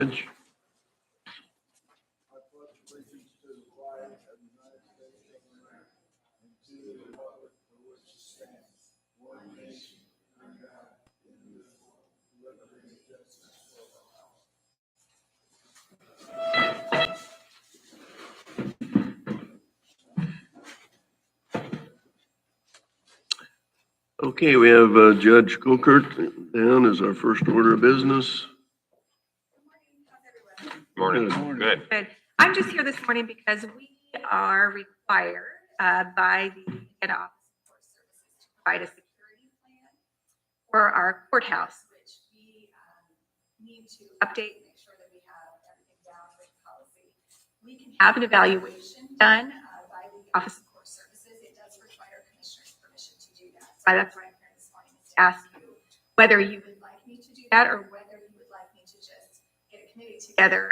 Judge. Okay, we have Judge Colkert down as our first order of business. Morning. Good. Good. I'm just here this morning because we are required by the head office of court-services to provide a security plan for our courthouse, which we need to update and make sure that we have everything down with policy. We can have an evaluation done by the Office of Court-Services. It does require commissioner's permission to do that. So that's why I'm here this morning is to ask you whether you would like me to do that or whether you would like me to just get a committee together,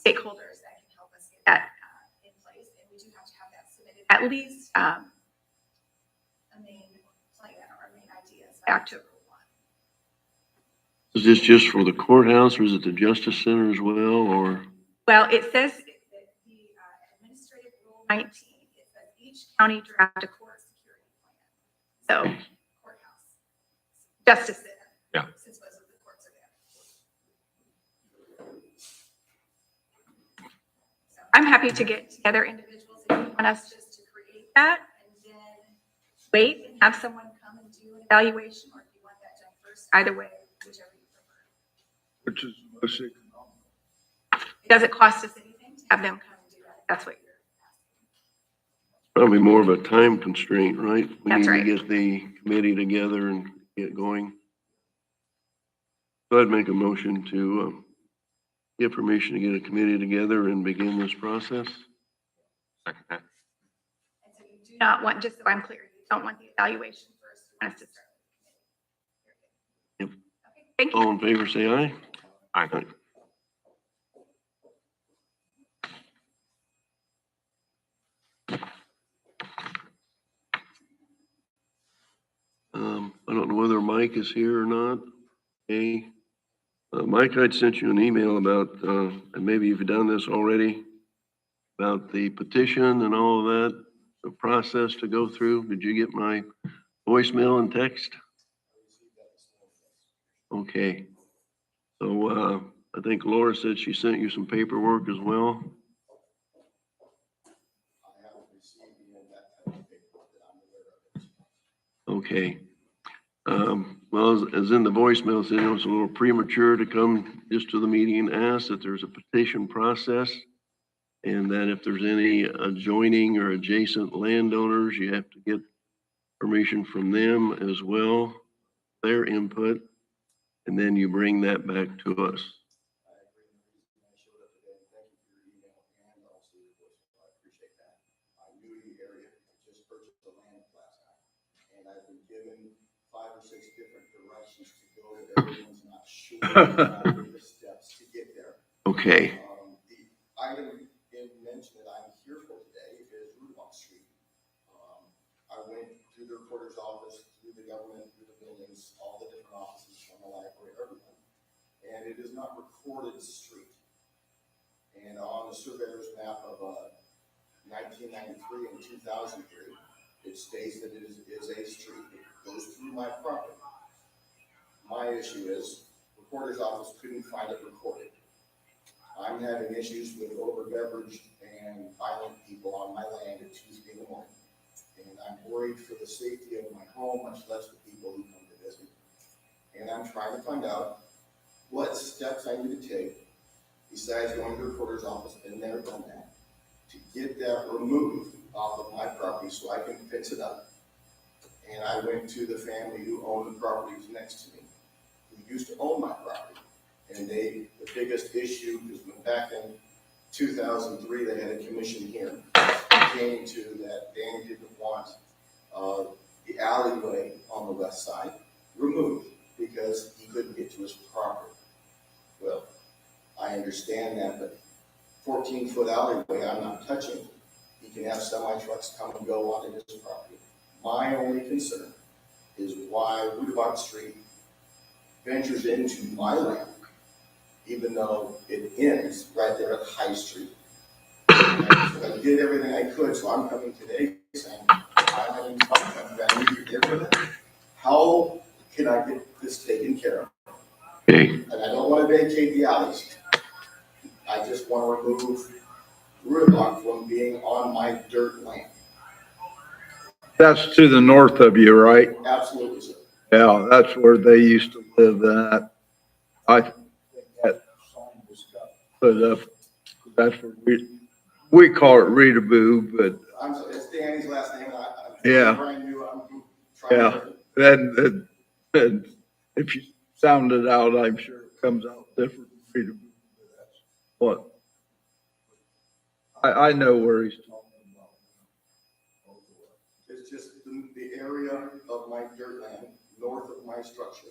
stakeholders that can help us get that in place. And we do have to have that submitted, at least a main plan or main ideas by October 1. Is this just for the courthouse or is it the Justice Center as well, or? Well, it says that the Administrative Rule 19, it says each county draft a court security plan. So courthouse, Justice Center. Yeah. Since most of the courts are there. So I'm happy to get together individuals if you want us just to create that and then wait and have someone come and do an evaluation, or if you want that done first, either way, whichever you prefer. Which is most economical. It doesn't cost us anything to have them come and do that. That's what you're asking. Probably more of a time constraint, right? We That's need right. to get the committee together and get going. So I'd make a motion to get permission to get a committee together and begin this process. And so you do not want, just so I'm clear, you don't want the evaluation first. You want us to start with the committee. Yep. Okay, thank you. All in favor, say aye. Aye. I don't know whether Mike is here or not. Okay. Mike, I'd sent you an email about, and maybe you've done this already, about the petition and all of that, the process to go through. Did you get my voicemail and text? Okay. So I think Laura said she sent you some paperwork as well. Okay. Well, as in the voicemail, said it was a little premature to come just to the meeting and ask that there's a petition process, and that if there's any adjoining or adjacent landowners, you have to get permission from them as well, their input, and then you bring that back to us. The steps to get there. Okay. The item mentioned that I'm here for today is Rudolph Street. I went through the recorder's office, through the government, through the buildings, all the different offices from the library, everything. And it is not recorded street. And on the surveyor's map of 1993 and 2003, it states that it is a street. It goes through my property. My issue is recorder's office couldn't find it recorded. I'm having issues with over-beveraged and violent people on my land at 2 in the morning. And I'm worried for the safety of my home, much less the people who come to visit. And I'm trying to find out what steps I need to take, besides going to the recorder's office, been there, done that, to get that removed off of my property so I can fix it up. And I went to the family who owned the properties next to me, who used to own my property. And the biggest issue, because when back in 2003, they had a commission here, came to that Danny didn't want the alleyway on the west side removed because he couldn't get to his property. Well, I understand that, but 14-foot alleyway I'm not touching. He can have semi-trucks come and go onto his property. My only concern is why Rudolph Street ventures into my land, even though it ends right there at High Street. I did everything I could, so I'm coming today saying, I need you here for that. How can I get this taken care of? Okay. And I don't want to vacate the alleys. I just want to remove Rutabach from being on my dirt land. That's to the north of you, right? Absolutely, sir. Yeah, that's where they used to live at. I think that sign was put up, that's where we call it Reedaboo, but I'm sorry, it's Danny's last name, and I'm Yeah. brand new, I'm trying yeah. to. And if you sound it out, I'm sure it comes out different. Reedaboo. That's what, I know where he's talking about. It's just the area of my dirt land, north of my structure.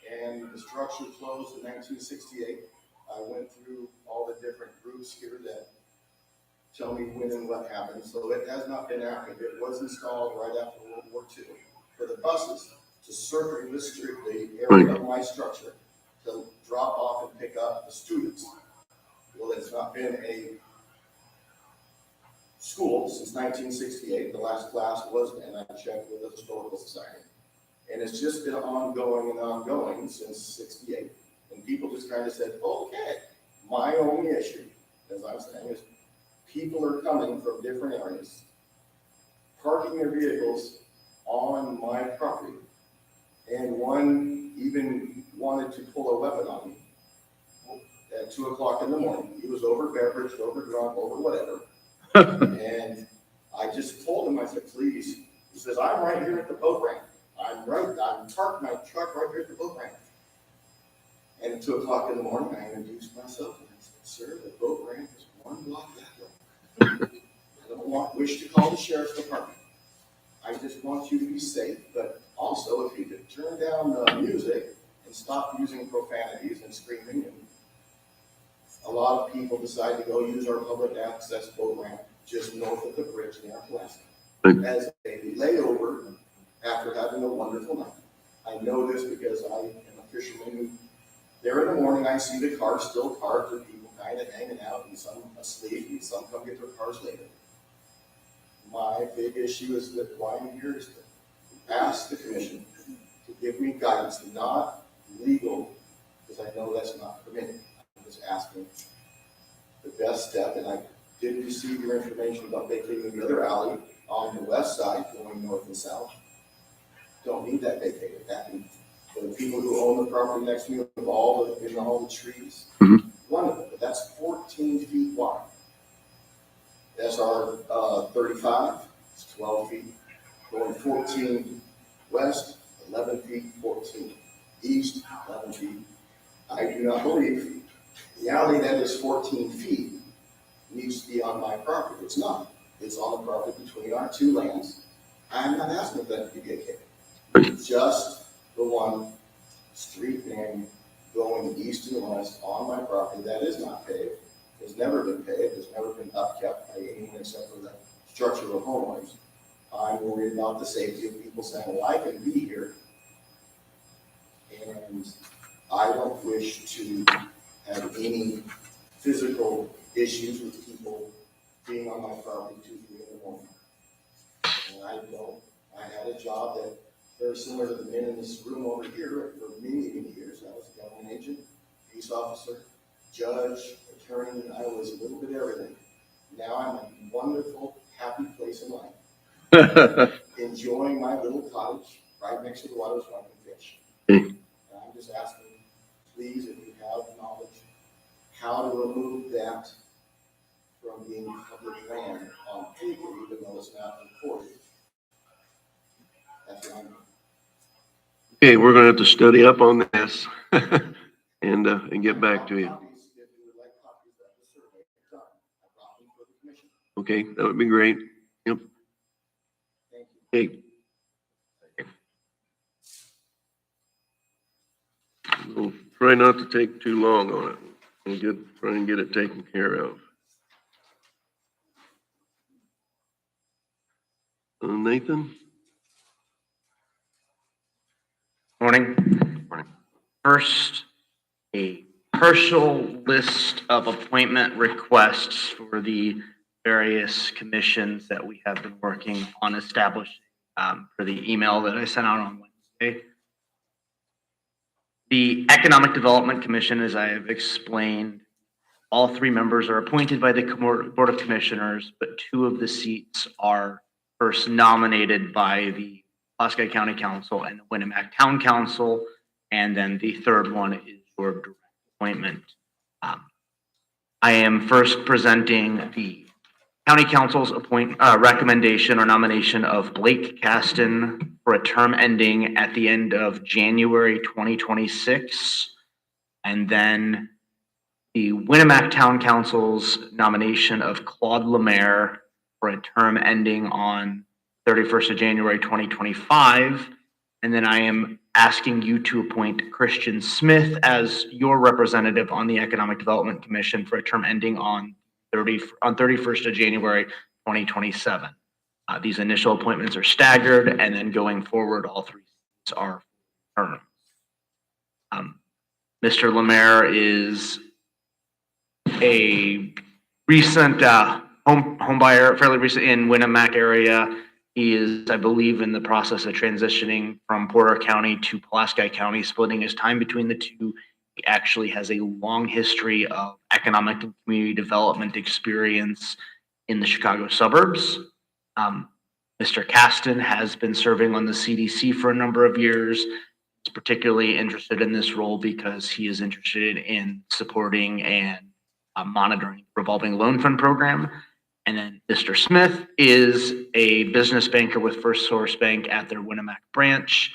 And the structure closed in 1968. I went through all the different groups here that tell me when and what happened. So it has not been active. It was installed right after World War II for the buses to circle the street, the area of my structure, to drop off and pick up the students. Well, it's not been a school since 1968. The last class was, and I checked with the Historical Society. And it's just been ongoing and ongoing since '68. And people just kind of said, okay, my only issue, as I'm saying, is people are coming from different areas, parking their vehicles on my property. And one even wanted to pull a weapon on me at 2 o'clock in the morning. He was over beveraged, over drunk, over whatever. And I just told him, I said, please. He says, I'm right here at the boat ramp. I'm parked my truck right here at the boat ramp. And at 2 o'clock in the morning, I introduced myself and I said, sir, the boat ramp is 1 block that way. I don't wish to call the sheriff's department. I just want you to be safe, but also if you could turn down the music and stop using profanities and screaming. And a lot of people decide to go use our public access boat ramp just north of the bridge near Pulaski as a layover after having a wonderful night. I know this because I am a fisherman who, there in the morning, I see the cars still parked with people kind of hanging out and some asleep and some come get their cars later. My big issue is that why I'm here is to ask the commission to give me guidance, not legal, because I know that's not permitted. I'm just asking the best step, and I did receive your information about vacating the other alley on the west side going north and south. Don't need that vacated. That can, for the people who own the property next to me with all the trees, wonderful, but that's 14 feet wide. That's our 35, it's 12 feet. Going 14 west, 11 feet, 14 east, 11 feet. I do not believe the alley that is 14 feet needs to be on my property. It's not. It's on the property between our two lands. I'm not asking for that to be vacated. Just the one street name going east and west on my property that is not paved, has never been paved, has never been upkept by anyone except for the structural homeowners. I'm worried about the safety of people saying, well, I can be here, and I don't wish to have any physical issues with people being on my property 2, 3 in the morning. And I had a job that very similar to the men in this room over here for many, many years. I was a government agent, peace officer, judge, attorney, and I was a little bit of everything. Now I'm in a wonderful, happy place in life, enjoying my little cottage right next to the water so I can fish. And I'm just asking, please, if you have knowledge, how to remove that from being public land on paper, even though it's not recorded. That's what I'm doing. Okay, we're gonna have to study up on this and get back to you. Copies, if you would like copies of the survey done, I brought them for the commission. Okay, that would be great. Yep. Thank you. Okay. We'll try not to take too long on it. We'll try and get it taken care of. Nathan? Morning. Morning. First, a partial list of appointment requests for the various commissions that we have been working on establishing for the email that I sent out on Wednesday. The Economic Development Commission, as I have explained, all 3 members are appointed by the Board of Commissioners, but 2 of the seats are first nominated by the Pulaski County Council and the Winnemac Town Council, and then the 3rd one is your direct appointment. I am first presenting the County Council's recommendation or nomination of Blake Caston for a term ending at the end of January 2026, and then the Winnemac Town Council's nomination of Claude Lemaire for a term ending on 31st of January 2025. And then I am asking you to appoint Christian Smith as your representative on the Economic Development Commission for a term ending on 31st of January 2027. These initial appointments are staggered, and then going forward, all 3 seats are terms. Mr. Lemaire is a recent home buyer, fairly recent in Winnemac area. He is, I believe, in the process of transitioning from Porter County to Pulaski County, splitting his time between the 2. He actually has a long history of economic and community development experience in the Chicago suburbs. Mr. Caston has been serving on the C.D.C for a number of years. He's particularly interested in this role because he is interested in supporting and monitoring the revolving loan fund program. And then Mr. Smith is a business banker with First Source Bank at their Winnemac branch.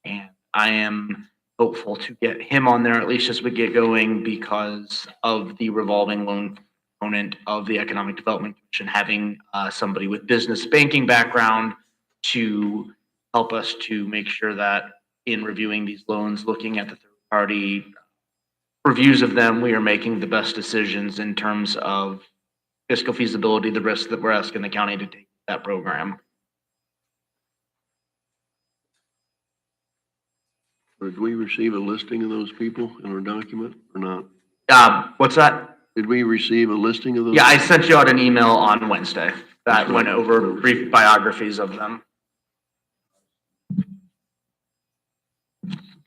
And I am hopeful to get him on there, at least as we get going, because of the revolving loan component of the Economic Development Commission, having somebody with business banking background to help us to make sure that in reviewing these loans, looking at the third party reviews of them, we are making the best decisions in terms of fiscal feasibility, the risk that we're asking the county to take that program. Did we receive a listing of those people in our document or not? What's that? Did we receive a listing of those? Yeah, I sent you out an email on Wednesday that went over brief biographies of them.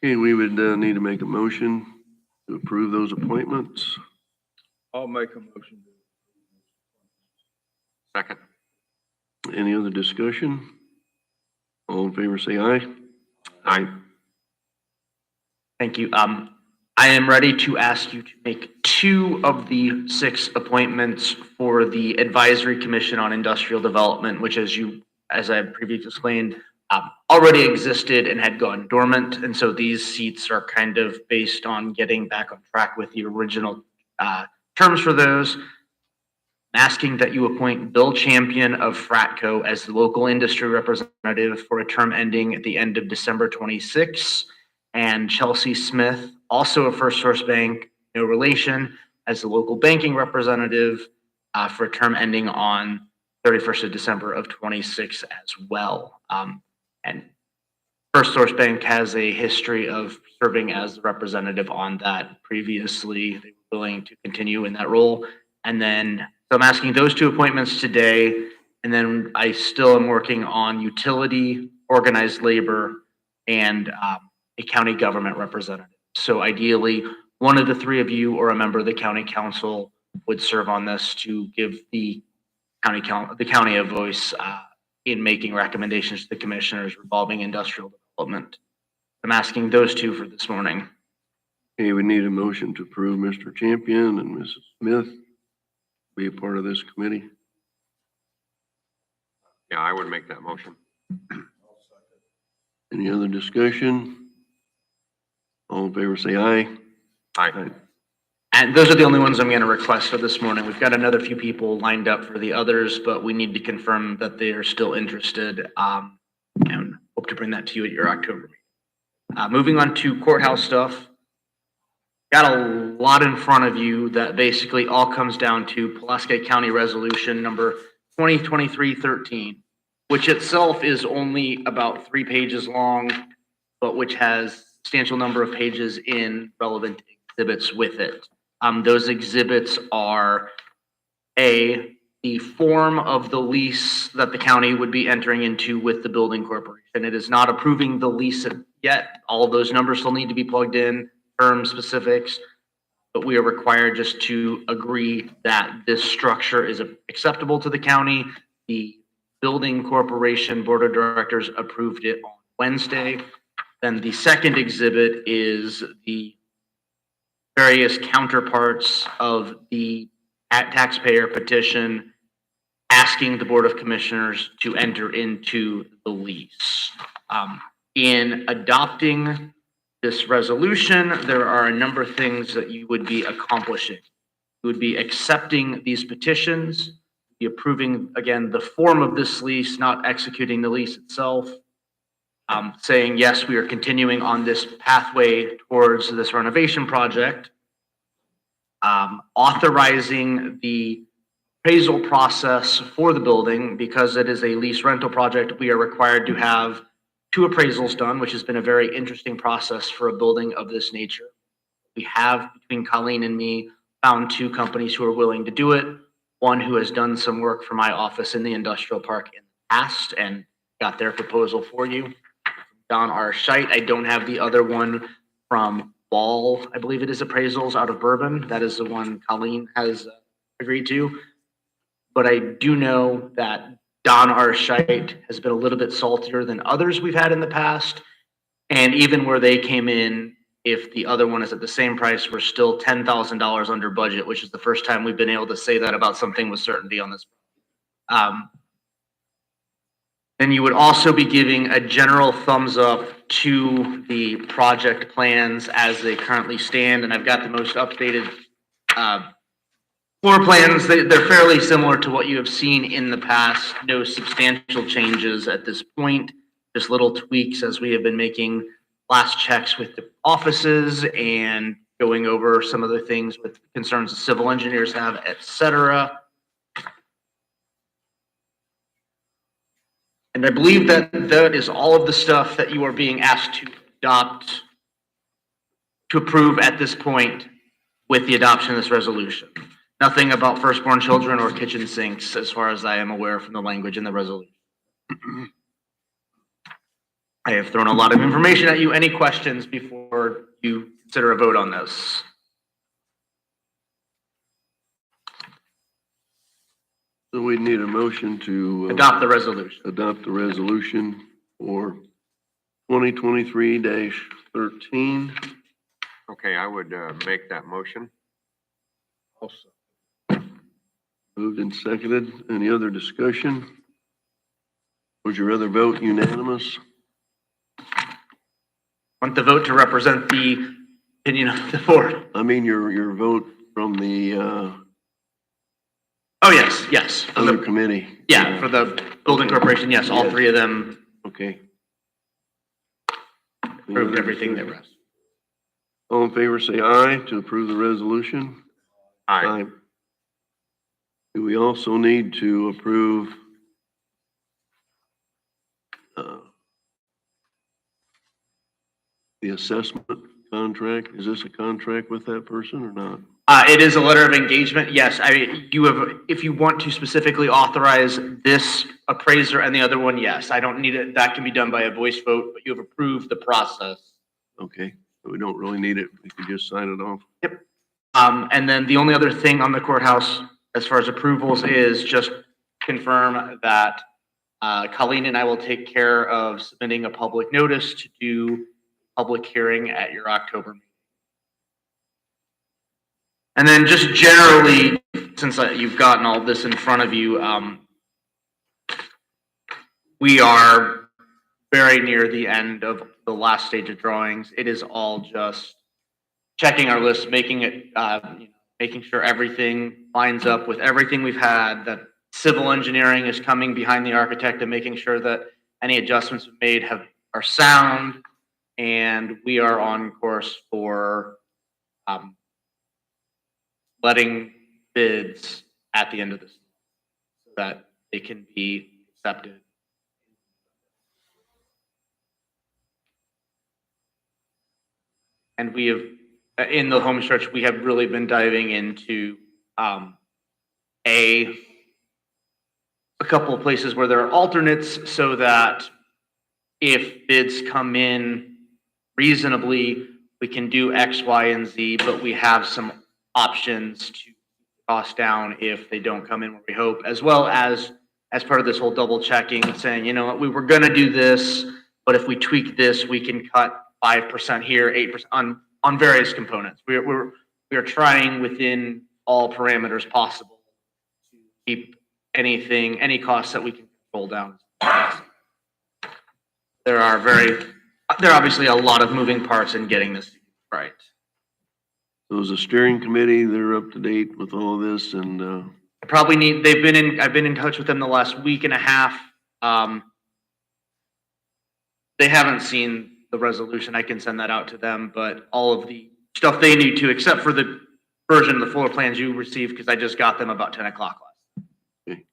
Okay, we would need to make a motion to approve those appointments. I'll make a motion. Second. Any other discussion? All in favor, say aye. Aye. Thank you. I am ready to ask you to make 2 of the 6 appointments for the Advisory Commission on Industrial Development, which as I previously explained, already existed and had gone dormant. And so these seats are kind of based on getting back on track with the original terms for those. I'm asking that you appoint Bill Champion of Fratco as the local industry representative for a term ending at the end of December 26, and Chelsea Smith, also a First Source Bank, no relation, as the local banking representative for a term ending on 31st of December of 26 as well. And First Source Bank has a history of serving as the representative on that previously. They were willing to continue in that role. And then, so I'm asking those 2 appointments today. And then I still am working on utility, organized labor, and a county government representative. So ideally, one of the 3 of you or a member of the county council would serve on this to give the county a voice in making recommendations to the commissioners revolving industrial development. I'm asking those 2 for this morning. Okay, we need a motion to approve Mr. Champion and Mrs. Smith be a part of this committee. Yeah, I would make that motion. Any other discussion? All in favor, say aye. Aye. And those are the only ones I'm going to request for this morning. We've got another few people lined up for the others, but we need to confirm that they are still interested, and hope to bring that to you at your October meeting. Moving on to courthouse stuff. Got a lot in front of you that basically all comes down to Pulaski County Resolution number 2023-13, which itself is only about 3 pages long, but which has a substantial number of pages in relevant exhibits with it. Those exhibits are the form of the lease that the county would be entering into with the building corporation. It is not approving the lease yet. All of those numbers still need to be plugged in, term specifics, but we are required just to agree that this structure is acceptable to the county. The building corporation board of directors approved it on Wednesday. Then the second exhibit is the various counterparts of the taxpayer petition asking the Board of Commissioners to enter into the lease. In adopting this resolution, there are a number of things that you would be accomplishing. You would be accepting these petitions, be approving, again, the form of this lease, not executing the lease itself, saying, yes, we are continuing on this pathway towards this renovation project, authorizing the appraisal process for the building. Because it is a lease rental project, we are required to have 2 appraisals done, which has been a very interesting process for a building of this nature. We have, between Colleen and me, found 2 companies who are willing to do it. One who has done some work for my office in the industrial park in the past and got their proposal for you. Don R. Scheit. I don't have the other one from Ball, I believe it is, appraisals out of Bourbon. That is the one Colleen has agreed to. But I do know that Don R. Scheit has been a little bit saltier than others we've had in the past. And even where they came in, if the other one is at the same price, we're still $10,000 under budget, which is the first time we've been able to say that about something with certainty on this. Then you would also be giving a general thumbs up to the project plans as they currently stand. And I've got the most updated floor plans. They're fairly similar to what you have seen in the past. No substantial changes at this point, just little tweaks as we have been making last checks with the offices and going over some of the things with concerns the civil engineers have, et cetera. And I believe that that is all of the stuff that you are being asked to adopt, to approve at this point with the adoption of this resolution. Nothing about firstborn children or kitchen sinks, as far as I am aware from the language in the resolution. I have thrown a lot of information at you. Any questions before you consider a vote on this? So we need a motion to Adopt the resolution. adopt the resolution for 2023-13. Okay, I would make that motion. Moved and seconded. Any other discussion? Was your other vote unanimous? Want the vote to represent the opinion of the board? I mean, your vote from the Oh, yes. For other the, committee. yeah, for the building corporation, yes, all 3 of them Okay. approved everything they were asked. All in favor, say aye to approve the resolution. Aye. Do we also need to approve the assessment contract? Is this a contract with that person or not? It is a letter of engagement. Yes, you have, if you want to specifically authorize this appraiser and the other one, yes. I don't need it. That can be done by a voice vote, but you have approved the process. Okay, so we don't really need it. We can just sign it off. Yep. And then the only other thing on the courthouse, as far as approvals, is just confirm that Colleen and I will take care of submitting a public notice to do public hearing at your October meeting. And then just generally, since you've gotten all this in front of you, we are very near the end of the last stage of drawings. It is all just checking our list, making it, making sure everything lines up with everything we've had, that civil engineering is coming behind the architect and making sure that any adjustments we've made are sound, and we are on course for letting bids at the end of this so that they can be accepted. And we have in the home stretch, we have really been diving into a couple of places where there are alternates so that if bids come in reasonably, we can do X, Y, and Z, but we have some options to cost down if they don't come in what we hope, as well as part of this whole double checking, saying, you know what, we were gonna do this, but if we tweak this, we can cut 5% here, 8% on various components. We are trying within all parameters possible to keep any costs that we can control down. There are obviously a lot of moving parts in getting this right. So as a steering committee, they're up to date with all of this and, I've been in touch with them the last week and a half. They haven't seen the resolution. I can send that out to them, but all of the stuff they need to, except for the version of the floor plans you received, because I just got them about 10 o'clock last. okay.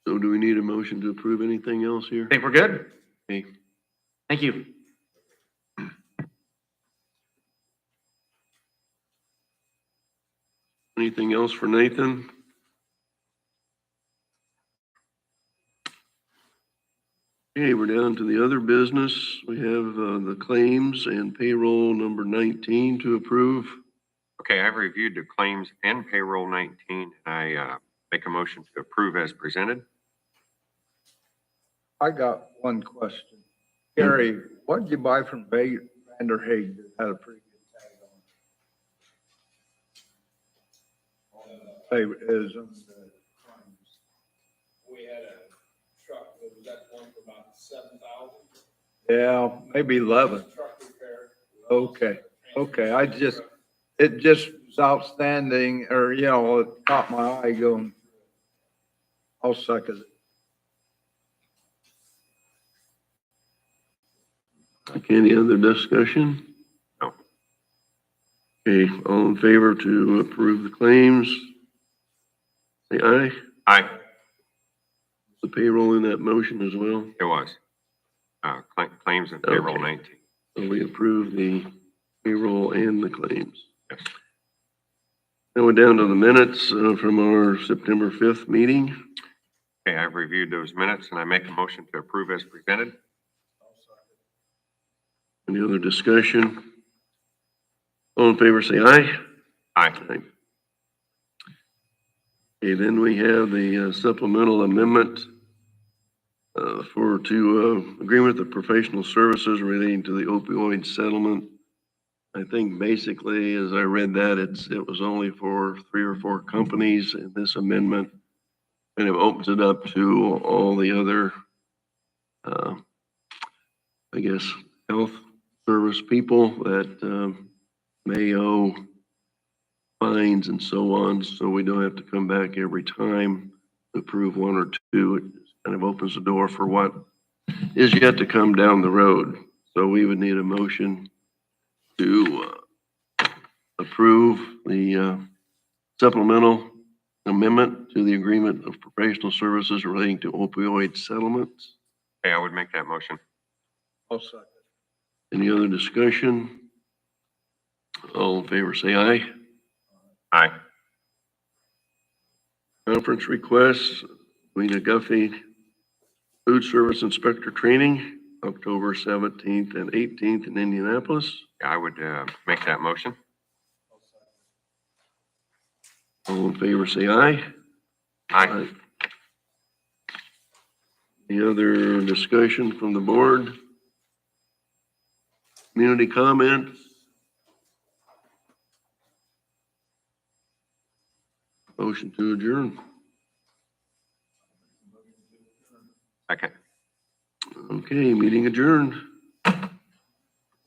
So do we need a motion to approve anything else here? I think we're good. Okay. Thank you. Anything else for Nathan? Okay, we're down to the other business. We have the claims and payroll number 19 to approve. Okay, I've reviewed the claims and payroll 19, and I make a motion to approve as presented. I got one question. Gary, what did you buy from Vanderhaeg that had a pretty good tag on it? Hey, is on the claims. We had a truck that was at one for about 7,000. Yeah, maybe 11. Truck repair. Okay, it just was outstanding, or, you know, it caught my eye going. I'll second it. Okay, any other discussion? No. Okay, all in favor to approve the claims? Say aye. Aye, The payroll in that motion as well. it was. Claims and payroll Okay. 19. So we approve the payroll and the claims. Yes. Now we're down to the minutes from our September 5th meeting. Okay, I've reviewed those minutes, and I make a motion to approve as presented. Any other discussion? All in favor, say aye. Aye. Aye. Okay, then we have the supplemental amendment to agreement with the professional services relating to the opioid settlement. I think basically, as I read that, it was only for 3 or 4 companies, and this amendment kind of opens it up to all the other, I guess, health service people that may owe fines and so on, so we don't have to come back every time to approve 1 or 2. It kind of opens the door for what is yet to come down the road. So we would need a motion to approve the supplemental amendment to the agreement of professional services relating to opioid settlements. Okay, I would make that motion. I'll second. Any other discussion? All in favor, say aye. Aye. Conference requests, Lena Guffey, Food Service Inspector Training, October 17th and 18th in Indianapolis. I would make that motion. All in favor, say aye. Aye. Any other discussion from the board? Community comments? Motion to adjourn. Second. Okay, meeting adjourned.